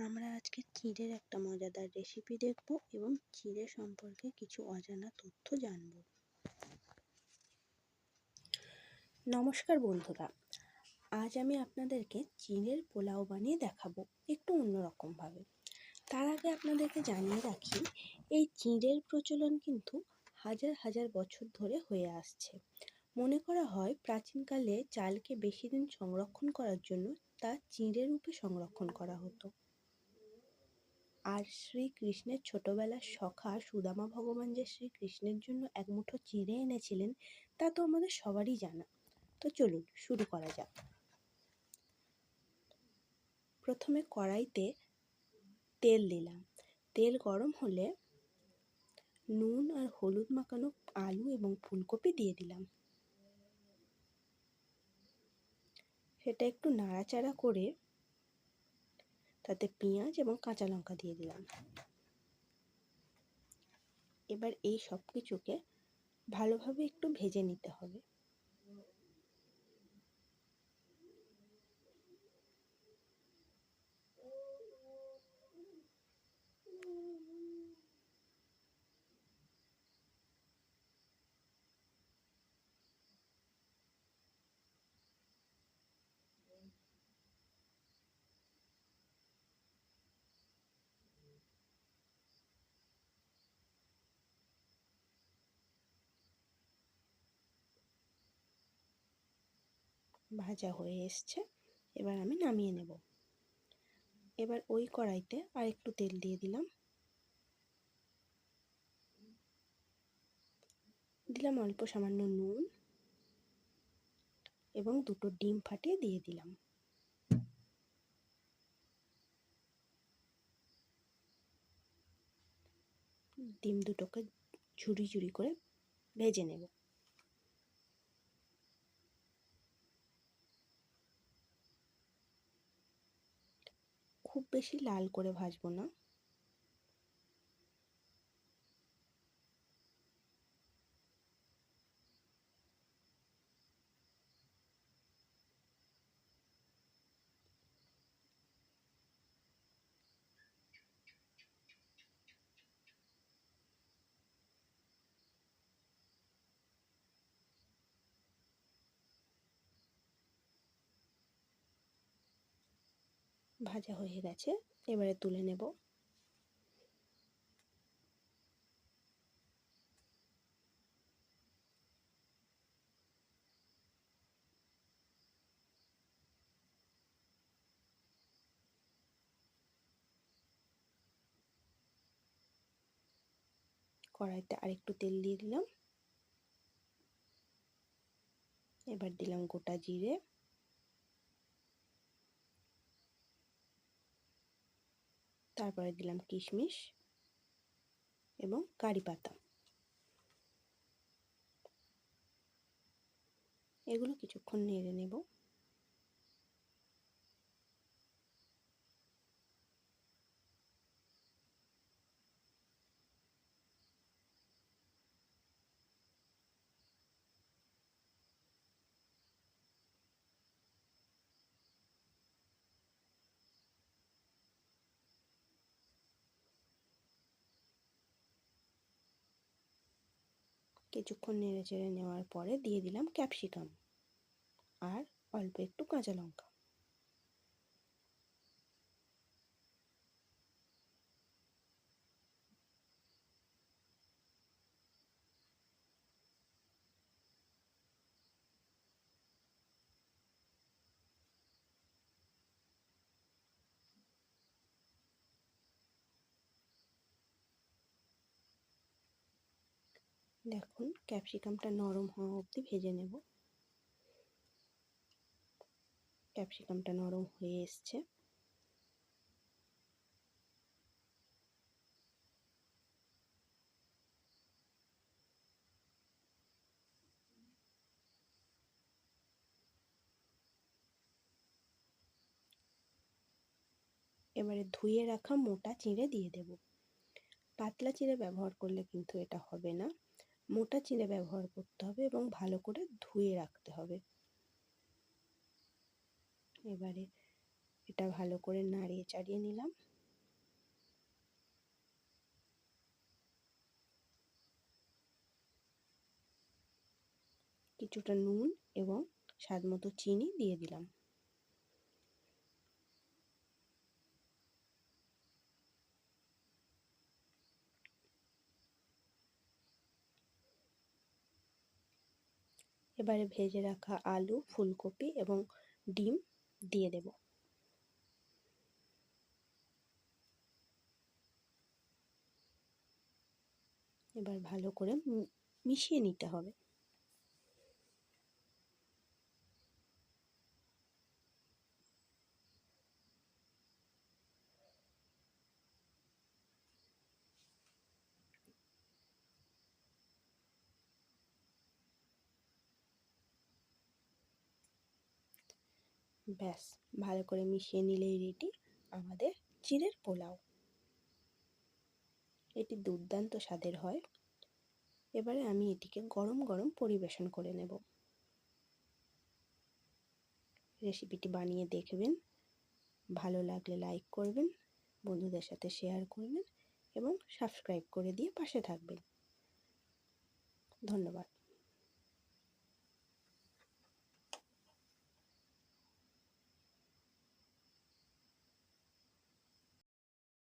আমরা আজকে চিঁড়ের একটা মজাদার রেসিপি দেখব এবং চিঁড়ে সম্পর্কে কিছু অজানা তথ্য জানব। নমস্কার বন্ধুরা, আজ আমি আপনাদেরকে চিঁড়ের পোলাও বানিয়ে দেখাবো একটু অন্যরকমভাবে। তার আগে আপনাদেরকে জানিয়ে রাখি, এই চিঁড়ের প্রচলন কিন্তু হাজার হাজার বছর ধরে হয়ে আসছে। মনে করা হয় প্রাচীনকালে চালকে বেশি দিন সংরক্ষণ করার জন্য তা চিঁড়ে রূপে সংরক্ষণ করা হতো। আর শ্রীকৃষ্ণের ছোটবেলার সখা সুদামা ভগবান যে শ্রীকৃষ্ণের জন্য এক মুঠো চিঁড়ে এনেছিলেন তা তো আমাদের সবারই জানা। তো চলুন শুরু করা যাক। প্রথমে কড়াইতে তেল দিলাম। তেল গরম হলে নুন আর হলুদ মাখানো আলু এবং ফুলকপি দিয়ে দিলাম। সেটা একটু নাড়াচাড়া করে তাতে পেঁয়াজ এবং কাঁচা লঙ্কা দিয়ে দিলাম। এবার এই সব কিছুকে ভালোভাবে একটু ভেজে নিতে হবে। ভাজা হয়ে এসছে, এবার আমি নামিয়ে নেব। এবার ওই কড়াইতে আর একটু তেল দিয়ে দিলাম। দিলাম অল্প সামান্য নুন এবং দুটো ডিম ফাটিয়ে দিয়ে দিলাম। ডিম দুটোকে ঝুরি ঝুরি করে ভেজে নেব। খুব বেশি লাল করে ভাজবো না। ভাজা হয়ে গেছে, এবারে তুলে নেব। কড়াইতে আরেকটু তেল দিয়ে দিলাম। এবার দিলাম গোটা জিরে, তারপরে দিলাম কিশমিশ এবং কারি পাতা। এগুলো কিছুক্ষণ নেড়ে নেব। কিছুক্ষণ নেড়ে চেড়ে নেওয়ার পরে দিয়ে দিলাম ক্যাপসিকাম আর অল্প একটু কাঁচা লঙ্কা। দেখুন ক্যাপসিকামটা নরম হওয়া অবধি ভেজে নেব। ক্যাপসিকামটা নরম হয়ে এসছে। এবারে ধুয়ে রাখা মোটা চিঁড়ে দিয়ে দেব। পাতলা চিঁড়ে ব্যবহার করলে কিন্তু এটা হবে না, মোটা চিঁড়ে ব্যবহার করতে হবে এবং ভালো করে ধুয়ে রাখতে হবে। এবারে এটা ভালো করে নাড়িয়ে চাড়িয়ে নিলাম। কিছুটা নুন এবং স্বাদ মতো চিনি দিয়ে দিলাম। এবারে ভেজে রাখা আলু, ফুলকপি এবং ডিম দিয়ে দেব। এবার ভালো করে মিশিয়ে নিতে হবে। ব্যাস, ভালো করে মিশিয়ে নিলেই রেডি আমাদের চিড়ের পোলাও। এটি দুর্দান্ত স্বাদের হয়। এবারে আমি এটিকে গরম গরম পরিবেশন করে নেব। রেসিপিটি বানিয়ে দেখবেন, ভালো লাগলে লাইক করবেন, বন্ধুদের সাথে শেয়ার করবেন এবং সাবস্ক্রাইব করে দিয়ে পাশে থাকবেন। ধন্যবাদ।